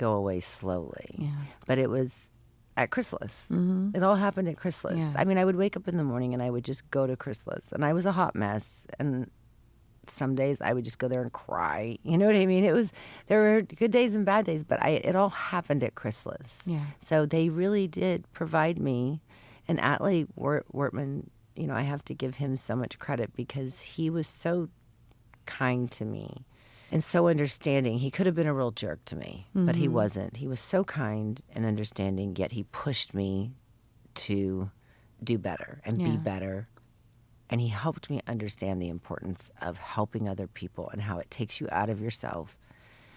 go away slowly. Yeah. But it was at Chrysalis. Mm-hmm. It all happened at Chrysalis. Yeah. I mean, I would wake up in the morning and I would just go to Chrysalis. And I was a hot mess. And some days I would just go there and cry. You know what I mean? There were good days and bad days, but it all happened at Chrysalis. Yeah. So they really did provide me. And Atley Wortman, you know, I have to give him so much credit because he was so kind to me and so understanding. He could have been a real jerk to me, but he wasn't. He was so kind and understanding, yet he pushed me to do better and be better. And he helped me understand the importance of helping other people and how it takes you out of yourself,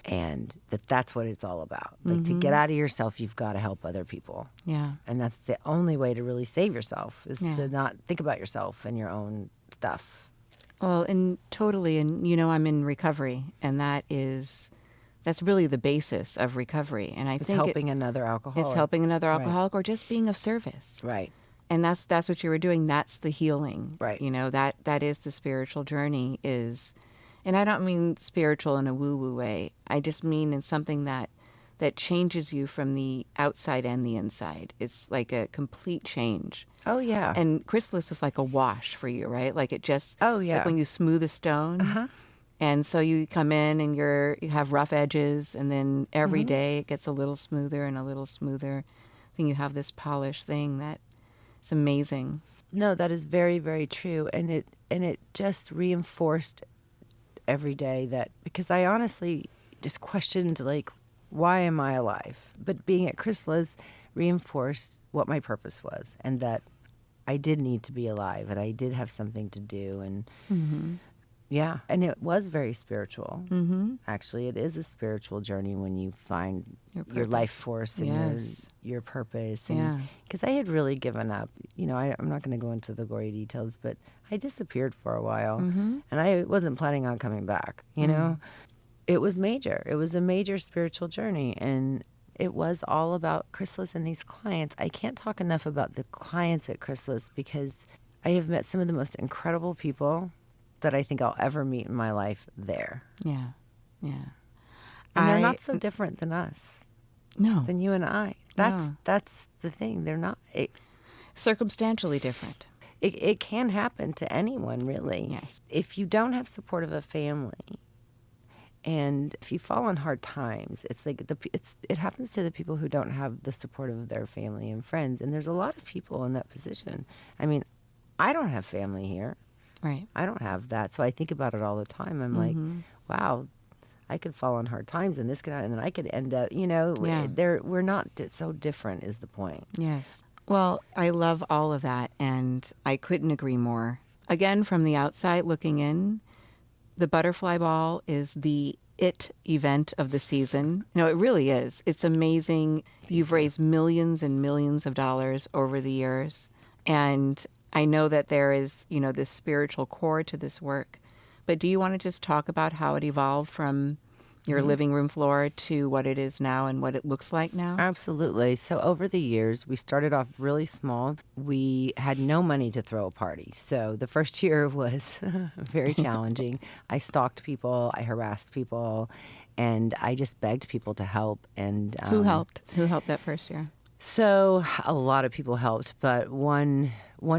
and that's what it's all about. Like, to get out of yourself, you've got to help other people. Yeah. And that's the only way to really save yourself, is Yeah. to not think about yourself and your own stuff. Well, and totally. And, you know, I'm in recovery, and that's really the basis of recovery. And I It's think helping another alcoholic. it's helping another Right. alcoholic or just being of service. Right. And that's what you were doing. That's the healing. Right. You know, that is the spiritual journey is, and I don't mean spiritual in a woo-woo way. I just mean in something that changes you from the outside and the inside. It's like a complete change. Oh, yeah. And Chrysalis is like a wash for you, right? Like it just, Oh, yeah. like when you smooth a stone. Uh-huh. And so you come in and you have rough edges, and then every day it gets a little smoother and a little smoother. Then you have this polished thing that it's amazing. No, that is very, very true. And it just reinforced every day that, because I honestly just questioned, like, why am I alive? But being at Chrysalis reinforced what my purpose was, and that I did need to be alive, and I did have something to do. And yeah, and it was very spiritual. Actually, it is a spiritual journey when you find your life force and Yes. your purpose. Yeah. Because I had really given up. You know, I'm not going to go into the gory details, but I disappeared for a while, and I wasn't planning on coming back. You know, it was major. It was a major spiritual journey, and it was all about Chrysalis and these clients. I can't talk enough about the clients at Chrysalis because I have met some of the most incredible people that I think I'll ever meet in my life there. Yeah. Yeah. And they're not so different than us, No. than you and I. No. That's the thing. They're not. Circumstantially different. It can happen to anyone, really. Yes. If you don't have support of a family, and if you fall on hard times, it's like it happens to the people who don't have the support of their family and friends. And there's a lot of people in that position. I mean, I don't have family here. Right. I don't have that. So I think about it all the time. I'm like, wow, I could fall on hard times, and this could happen, and then I could end up, you know, Yeah. we're not so different is the point. Yes. Well, I love all of that, and I couldn't agree more. Again, from the outside looking in, the Butterfly Ball is the event of the season. No, it really is. It's amazing. You've raised millions and millions of dollars over the years, and I know that there is, you know, this spiritual core to this work. But do you want to just talk about how it evolved from your living room floor to what it is now and what it looks like now? Absolutely. So over the years, we started off really small. We had no money to throw a party. So the first year was very challenging. I stalked people, I harassed people, and I just begged people to help. And Who helped? Who helped that first year? So a lot of people helped, but one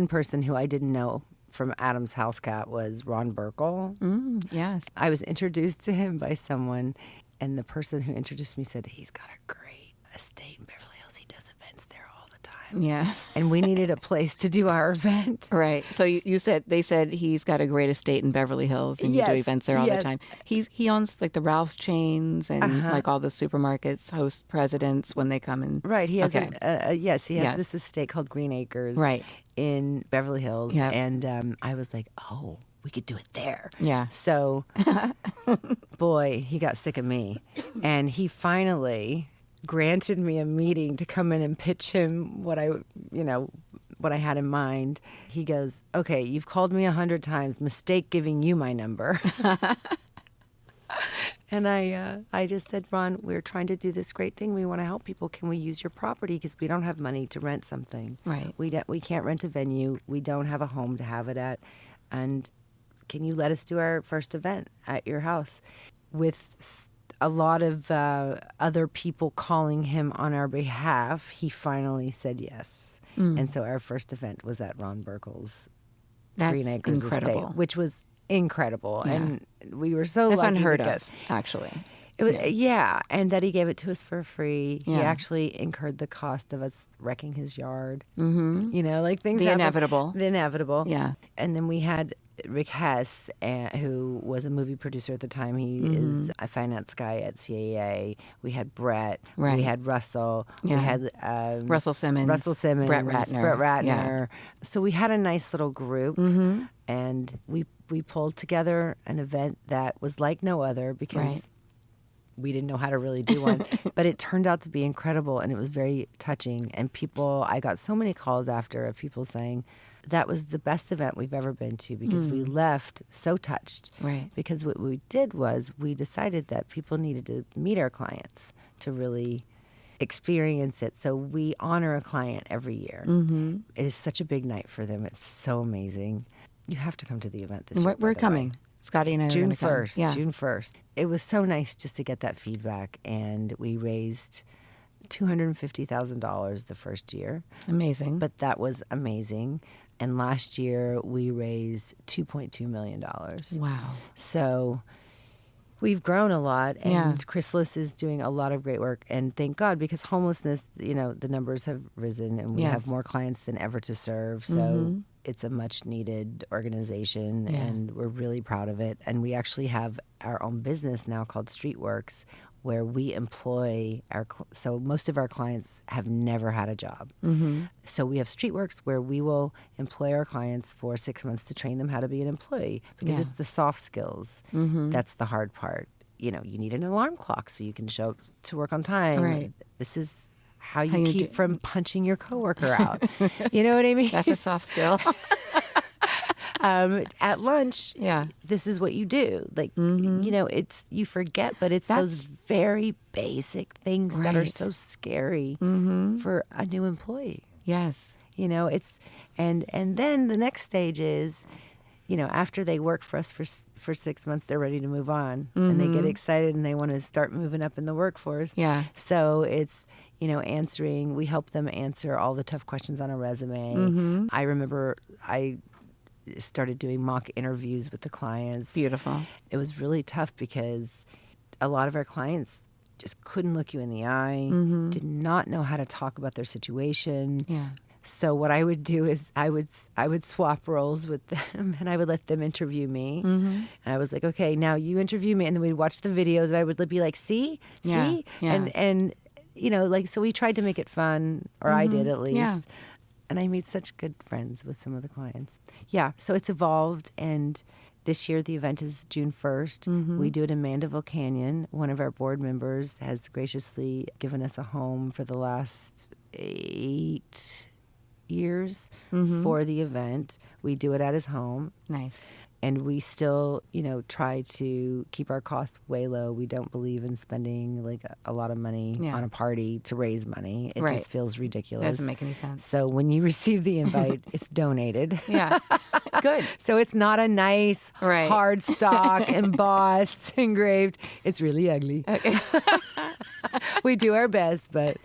person who I didn't know from Adam's House Cat was Ron Burkle. Yes. I was introduced to him by someone, and the person who introduced me said, he's got a great estate in Beverly Hills. He does events there all the time. Yeah. And we needed a place to do our event. Right. So they said he's got a great estate in Beverly Hills, and you do Yes, events there all the yes. time. He owns like the Ralph's chains and like all the supermarkets, host presidents when they come in. Right. He has Okay. he has Yes. this estate called Green Acres. Right. In Beverly Hills. Yep. And I was like, oh, we could do it there. Yeah. So, boy, he got sick of me. And he finally granted me a meeting to come in and pitch him what I had in mind. He goes, okay, you've called me 100 times. Mistake giving you my number. And I just said, Ron, we're trying to do this great thing. We want to help people. Can we use your property? Because we don't have money to rent something. Right. We can't rent a venue. We don't have a home to have it at. And can you let us do our first event at your house? With a lot of other people calling him on our behalf, he finally said yes. And so our first event was at Ron Burkle's That's Green Acres incredible. Estate, which was incredible. Yeah. And we were so That's lucky unheard to get, of, actually. it was, yeah, and that he gave it to us for free. He Yeah. actually incurred the cost of us wrecking his yard. Mm-hmm. You know, like things The happen. inevitable. The inevitable. Yeah. And then we had Rick Hess, who was a movie producer at the time. He is a finance guy at CAA. We had Brett. Right. We had Russell. Yeah. We had Russell Simmons. Russell Simmons. Brett Ratner. Brett Ratner. Yeah. So we had a nice little group, and we pulled together an event that was like no other because Right. we didn't know how to really do one. But it turned out to be incredible, and it was very touching. And I got so many calls after of people saying, that was the best event we've ever been to because we left so touched. Right. Because what we did was we decided that people needed to meet our clients to really experience it. So we honor a client every year. Mm-hmm. It is such a big night for them. It's so amazing. You have to come to the event this year. We're by the coming. way. Scotty and I are June gonna come. 1st. Yeah. June 1st. It was so nice just to get that feedback. And we raised $250,000 the first year. Amazing. But that was amazing. And last year we raised $2.2 million. Wow. So we've grown a lot, and Yeah. Chrysalis is doing a lot of great work. And thank God, because homelessness, the numbers have risen, and we Yes. have more clients than ever to serve. So it's a much needed organization, Yeah. and we're really proud of it. And we actually have our own business now called Streetworks, where we employ so most of our clients have never had a job. So we have Streetworks where we will employ our clients for 6 months to train them how to be an employee, because Yeah. it's the soft skills that's the hard part. You need an alarm clock so you can show up to work on time. Right. This is how you you keep do- from punching your coworker out. You know what I mean? That's a soft skill. At lunch, Yeah. this is what you do. Like, it's, you forget, but it's those very basic things that are Right. so scary for a new employee. Yes. It's, and then the next stage is, after they work for us for 6 months, they're ready to move on, and they get excited and they want to start moving up in the workforce. Yeah. So it's, we help them answer all the tough questions on a resume. I remember I started doing mock interviews with the clients. Beautiful. It was really tough because a lot of our clients just couldn't look you in the eye, did not know how to talk about their situation. Yeah. So what I would do is I would swap roles with them, and I would let them interview me. And I was like, okay, now you interview me, and then we'd watch the videos, and I would be like, see, Yeah, yeah. and so we tried to make it fun, or I did at least. Yeah. And I made such good friends with some of the clients. Yeah, so it's evolved, and this year the event is June 1st. We do it in Mandeville Canyon. One of our board members has graciously given us a home for the last 8 years for the event. We do it at his home. Nice. And we still, try to keep our costs way low. We don't believe in spending like a lot of money Yeah. on a party to raise money. It Right. just feels ridiculous. Doesn't make any sense. So when you receive the invite, it's donated. Yeah. Good. So it's not a nice, Right. hard stock, embossed, engraved. It's really ugly. We do our best, but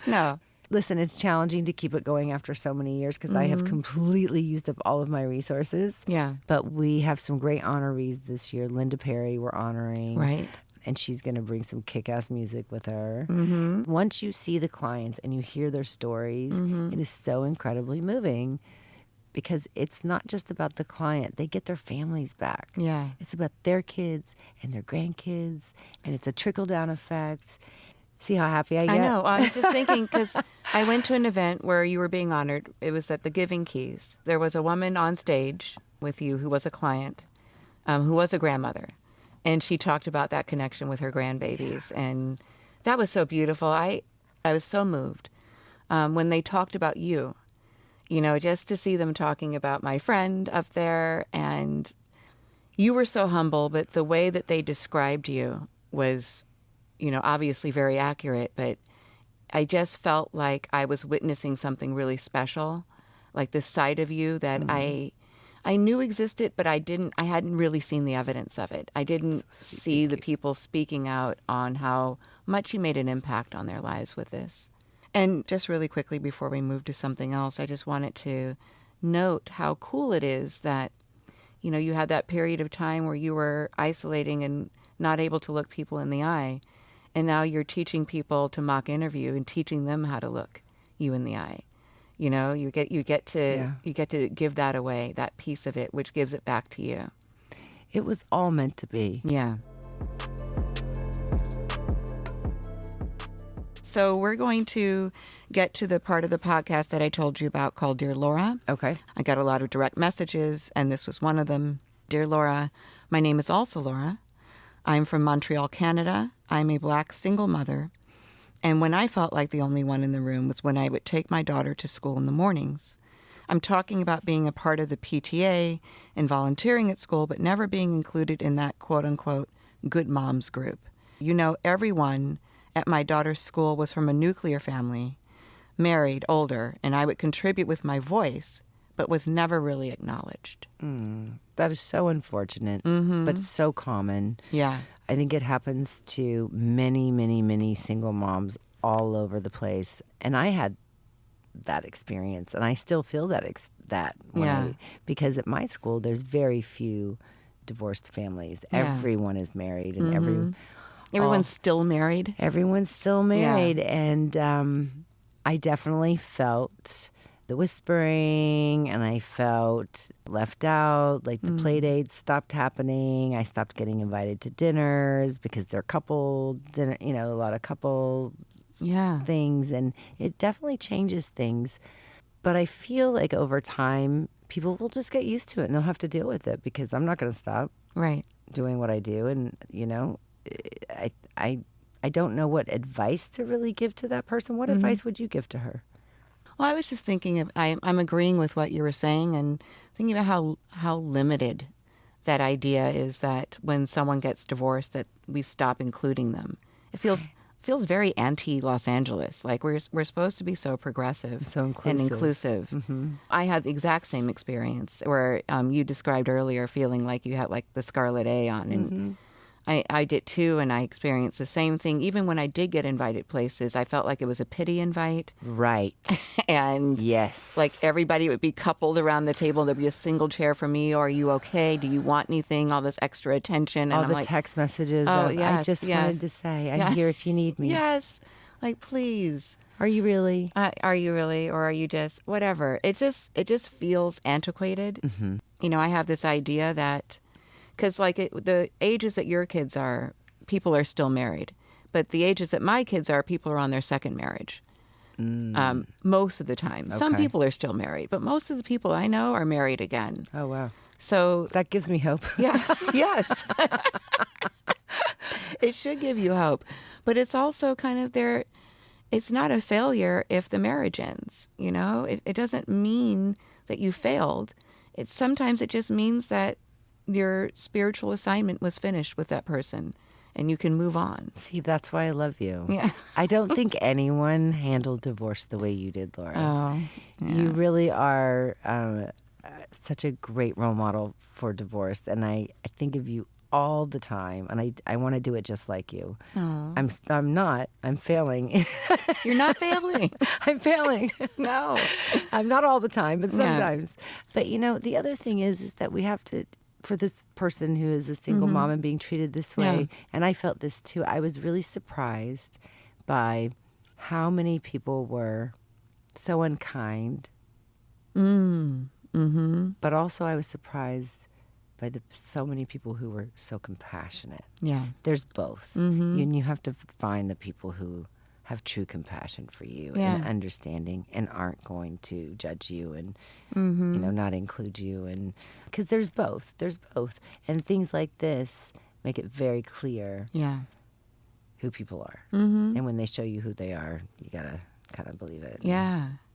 No. listen, it's challenging to keep it going after so many years because I have completely used up all of my resources. Yeah. But we have some great honorees this year. Linda Perry, we're honoring. Right. And she's going to bring some kick-ass music with her. Once you see the clients and you hear their stories, it is so incredibly moving because it's not just about the client. They get their families back. Yeah. It's about their kids and their grandkids, and it's a trickle-down effect. See how happy I get? I know. I was just thinking because I went to an event where you were being honored. It was at the Giving Keys. There was a woman on stage with you who was a client, who was a grandmother. And she talked about that connection with her grandbabies. And that was so beautiful. I was so moved when they talked about you, just to see them talking about my friend up there. And you were so humble, but the way that they described you was obviously very accurate, but I just felt like I was witnessing something really special, like this side of you that I I knew existed, but I hadn't really seen the evidence of it. I didn't see the people speaking out on how much you made an impact on their lives with this. And just really quickly before we move to something else, I just wanted to note how cool it is that, you had that period of time where you were isolating and not able to look people in the eye. And now you're teaching people to mock interview and teaching them how to look you in the eye. You get to give that away, that piece of it, which gives it back to you. It was all meant to be. Yeah. So we're going to get to the part of the podcast that I told you about called Dear Laura. Okay. I got a lot of direct messages, and this was one of them. Dear Laura, my name is also Laura. I'm from Montreal, Canada. I'm a Black single mother. And when I felt like the only one in the room was when I would take my daughter to school in the mornings. I'm talking about being a part of the PTA and volunteering at school, but never being included in that quote-unquote good moms group. Everyone at my daughter's school was from a nuclear family, married, older, and I would contribute with my voice, but was never really acknowledged. That is so unfortunate, but so common. Yeah. I think it happens to many, many, many single moms all over the place. And I had that experience, and I still feel because at my school, there's very few divorced families. Yeah. Everyone is married, and Everyone's still married. Everyone's still married. And I definitely felt the whispering, and I felt left out, like the play dates stopped happening. I stopped getting invited to dinners because they're couple dinner, a lot of couple things, and it definitely changes things. But I feel like over time, people will just get used to it, and they'll have to deal with it because I'm not going to stop doing what I do. And, I don't know what advice to really give to that person. What advice would you give to her? Well, I was just thinking I'm agreeing with what you were saying and thinking about how limited that idea is, that when someone gets divorced that we stop including them. It feels very anti-Los Angeles. Like we're supposed to be so progressive so and inclusive. I had the exact same experience where you described earlier feeling like you had like the scarlet A on, and I did too, and I experienced the same thing. Even when I did get invited places, I felt like it was a pity invite. Right. And yes, like everybody would be coupled around the table. There'd be a single chair for me. Or are you okay? Do you want anything? All this extra attention. And all I'm the like, text messages. Oh, I just wanted to say, I'm here if you need me. Yes. Like, please. Are you really? Are you really? Or are you just whatever? It just feels antiquated. I have this idea that, because like the ages that your kids are, people are still married. But the ages that my kids are, people are on their second marriage. Most of the time. Okay. Some people are still married, but most of the people I know are married again. Oh, wow. So that gives me hope. Yeah. Yes. It should give you hope. But it's also kind of it's not a failure if the marriage ends. It doesn't mean that you failed. Sometimes it just means that your spiritual assignment was finished with that person and you can move on. See, that's why I love you. Yeah. I don't think anyone handled divorce the way you did, Laura. Oh, yeah. You really are such a great role model for divorce, and I think of you all the time, and I want to do it just like you. Oh. I'm not. I'm failing. You're not failing. I'm failing. No. I'm not all the time, but sometimes. Yeah. But the other thing is that we have to, for this person who is a single mom and being treated this way, and I felt this too, I was really surprised by how many people were so unkind. But also I was surprised by so many people who were so compassionate. Yeah. There's both. And you have to find the people who have true compassion for you and understanding and aren't going to judge you and not include you, and because there's both and things like this make it very clear who people are, and when they show you who they are, you gotta kind of believe it,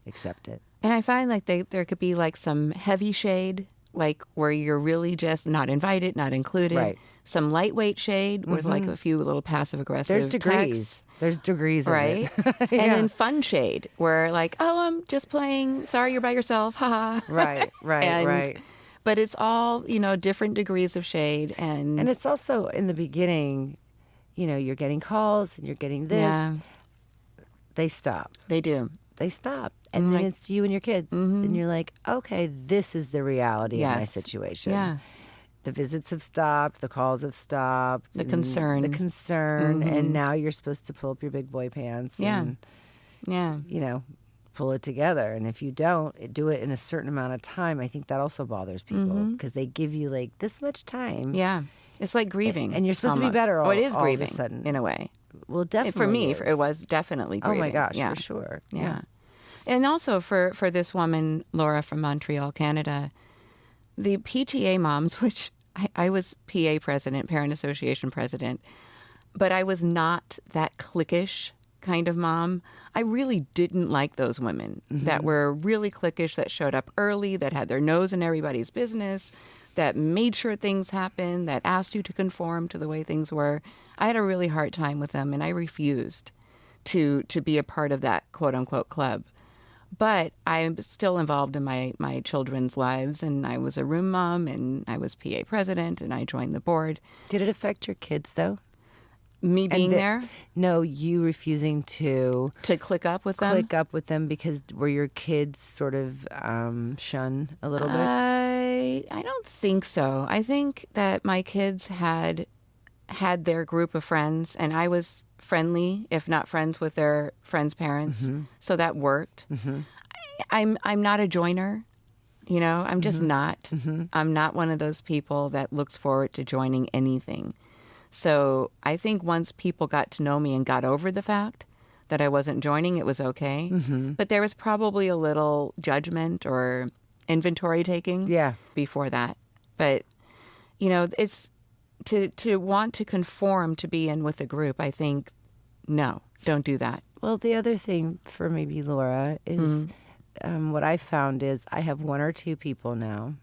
accept it. And I find like there could be like some heavy shade, like where you're really just not invited, not included. Right. Some lightweight shade with like a few little passive aggressive. There's degrees. Texts. There's degrees, right? Of it. And then fun shade, where like, oh, I'm just playing. Sorry, you're by yourself. Ha ha. Right. but it's all, different degrees of shade. And it's also in the beginning, you're getting calls and you're getting this. Yeah, They stop. they do. They stop. And then it's you and your kids. And you're like, okay, this is the reality of my Yes. situation. Yeah. The visits have stopped. The calls have stopped. The and concern. The concern. And now you're supposed to pull up your big boy pants Yeah. and, Yeah. pull it together. And if you don't do it in a certain amount of time, I think that also bothers people because they give you like this much time. Yeah. It's like grieving. And you're supposed to be almost. better Oh, it is all of a grieving sudden. in a way. Well, definitely. For me, is. it was definitely Oh grieving. my gosh, Yeah. for sure. Yeah. And also for this woman, Laura from Montreal, Canada, the PTA moms, which I was PA president, Parent Association president, but I was not that cliquish kind of mom. I really didn't like those women that were really cliquish, that showed up early, that had their nose in everybody's business, that made sure things happened, that asked you to conform to the way things were. I had a really hard time with them, and I refused to be a part of that quote unquote club. But I'm still involved in my children's lives, and I was a room mom, and I was PA president, and I joined the board. Did it affect your kids though? Me being there No, you refusing to to click up with them. click up with them because were your kids sort of shun a little bit? I don't think so. I think that my kids had their group of friends, and I was friendly, if not friends, with their friends' parents. So that worked. I'm not a joiner. I'm just not. I'm not one of those people that looks forward to joining anything. So I think once people got to know me and got over the fact that I wasn't joining, it was okay. But there was probably a little judgment or inventory taking Yeah. before that. But, it's to want to conform to be in with a group, I think, no, don't do that. Well, the other thing for maybe Laura is what I found is I have one or two people now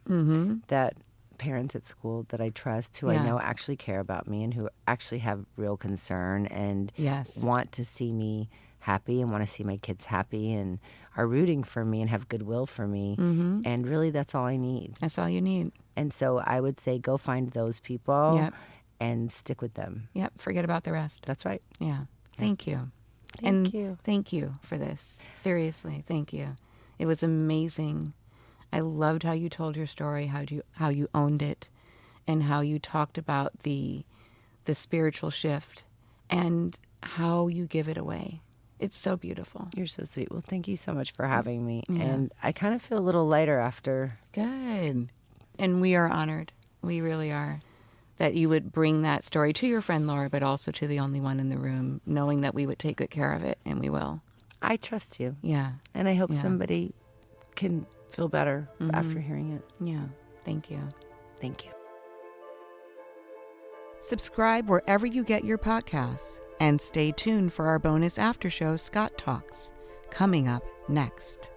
that parents at school that I trust who I Yeah. know actually care about me and who actually have real concern and Yes. want to see me happy and want to see my kids happy and are rooting for me and have goodwill for me. And really, that's all I need. That's all you need. And so I would say go find those people Yep. and stick with them. Yep. Forget about the rest. That's right. Yeah. Thank you. Thank you. Thank you for this. Seriously, thank you. It was amazing. I loved how you told your story, how you owned it, and how you talked about the spiritual shift and how you give it away. It's so beautiful. You're so sweet. Well, thank you so much for having me. And I kind of feel a little lighter after. Good. And we are honored. We really are. That you would bring that story to your friend Laura, but also to the only one in the room, knowing that we would take good care of it, and we will. I trust you. Yeah. And I hope Yeah. somebody can feel better after hearing it. Yeah. Thank you. Thank you. Subscribe wherever you get your podcasts, and stay tuned for our bonus after show, Scott Talks, coming up next.